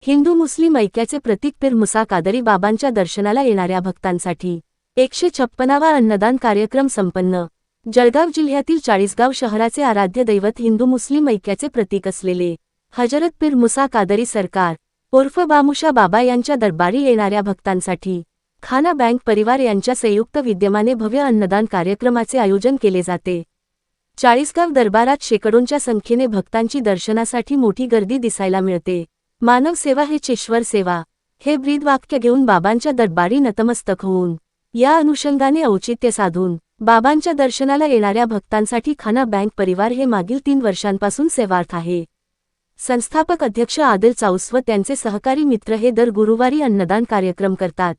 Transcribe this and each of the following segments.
हिंदू मुस्लिम ऐक्याचे प्रतीक पीर मुसा कादरी बाबांच्या दर्शनाला येणाऱ्या भक्तांसाठी 156वा अन्नदान कार्यक्रम संपन्न। जळगाव जिल्ह्यातील चाळीसगाव शहराचे आराध्य दैवत हिंदू मुस्लिम ऐक्याचे प्रतीक असलेले हजरत पीर मुसा कादरी सरकार उर्फ बामुशा बाबा यांच्या दरबारी येणाऱ्या भक्तांसाठी खाना बँक परिवार यांच्या संयुक्त विद्यमाने भव्य अन्नदान कार्यक्रमाचे आयोजन केले जाते। चाळीसगाव दरबारात शेकडोंच्या संख्येने भक्तांची दर्शनासाठी मोठी गर्दी दिसायला मिळते। मानव सेवा हेच ईश्वर सेवा हे ब्रीदवाक्य घेऊन बाबांच्या दरबारी नतमस्तक होऊन या अनुषंगाने औचित्य साधून बाबांच्या दर्शनाला येणाऱ्या भक्तांसाठी खाना बँक परिवार हे मागील 3 वर्षांपासून सेवार्थ आहे। संस्थापक अध्यक्ष आदिल चाऊस व त्यांचे सहकारी मित्र हे दर गुरुवारी अन्नदान कार्यक्रम करतात।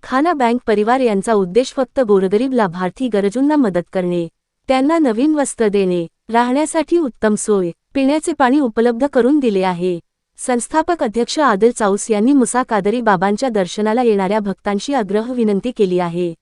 खाना बँक परिवार यांचा उद्देश फक्त गोरगरीब लाभार्थी गरजूंना मदत करणे, त्यांना नवीन वस्त्र देणे, राहण्यासाठी उत्तम सोय, पिण्याचे पाणी उपलब्ध करून दिले आहे। संस्थापक अध्यक्ष आदिल चाऊस यांनी मुसा कादरी बाबांच्या दर्शनाला येणाऱ्या भक्तांशी आग्रह विनंती केली आहे।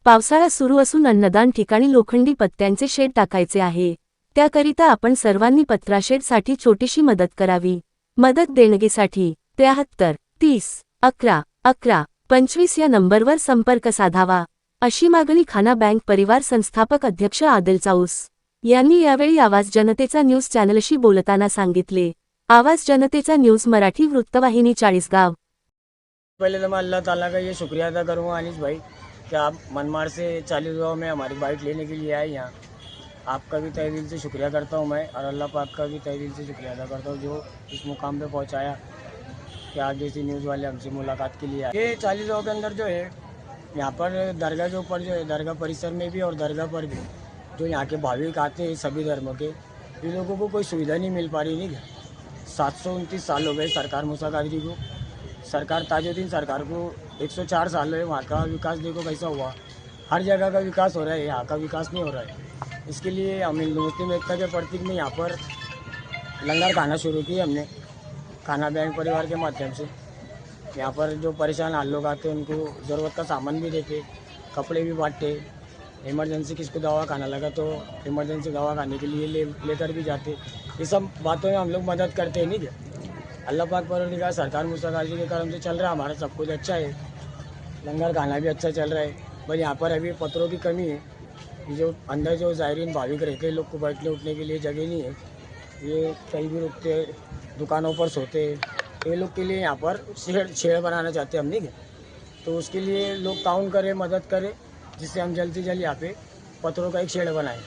पावसाळा सुरू असून अन्नदान ठिकाणी लोखंडी पत्त्यांचे शेड टाकायचे आहे, त्याकरिता आपण सर्वांनी पत्राशेडसाठी छोटीशी मदत करावी। मदत देणगीसाठी 73 30 11 11 25 या नंबरवर संपर्क साधावा, अशी मागणी खाना बँक परिवार संस्थापक अध्यक्ष आदिल चाऊस यांनी यावेळी आवाज जनतेचा न्यूज चॅनलशी बोलताना सांगितले। आवाज जनतेचा न्यूज मराठी वृत्तवाहिनी चाळीसगाव। पहले तो मैं अल्लाह ताला का ये शुक्रिया अदा करूँगा अनीस भाई कि आप मनमाड़ से चालीसगांव में हमारी बाइक लेने के लिए आए यहाँ। आपका भी तहे दिल से शुक्रिया करता हूँ मैं, और अल्लाह पाक का भी तहे दिल से शुक्रिया अदा करता हूँ जो इस मुकाम पे पहुँचाया कि आज जैसी न्यूज़ वाले हमसे मुलाकात के लिए आए। ये चालीसगांव के अंदर जो है यहाँ पर दरगाह के ऊपर जो है दरगाह परिसर में भी और दरगाह पर भी जो यहाँ के भाविक आते हैं सभी धर्मों के, इन लोगों को कोई सुविधा नहीं मिल पा रही। नहीं 729 साल हो गए सरकार मुसा कादरी को, सरकार ताजुद्दीन सरकार को 104 साल हुए। वहाँ का विकास देखो कैसा हुआ, हर जगह का विकास हो रहा है, यहाँ का विकास नहीं हो रहा है। इसके लिए हम हिंदू मुस्लिम एकता के प्रतीक में यहाँ पर लंगर खाना शुरू किए हमने खाना बैंक परिवार के माध्यम से। यहाँ पर जो परेशान हाल लोग आते हैं उनको ज़रूरत का सामान भी देते, कपड़े भी बांटते, इमरजेंसी किसको दवा खाना लगा तो इमरजेंसी दवा खाने के लिए लेकर भी जाते। ये सब बातों में हम लोग मदद करते हैं। नहीं क्या अल्लाह पाक परवरदिगार सरकार मुसा कादरी के करम से चल रहा है, हमारा सब कुछ अच्छा है, लंगर खाना भी अच्छा चल रहा है। बस यहाँ पर अभी पत्रों की कमी है, जो अंदर जो ज़ायरीन भाविक रहते हैं लोग को बैठने उठने के लिए जगह नहीं है, ये कहीं भी रुकते दुकानों पर सोते, ये लोग के लिए यहाँ पर शेड बनाना चाहते हैं हम। नहीं क्या तो उसके लिए लोग ताउन करें, मदद करें, जिससे हम जल्द से जल्द यहाँ पे पत्रों का एक शेड बनाएं।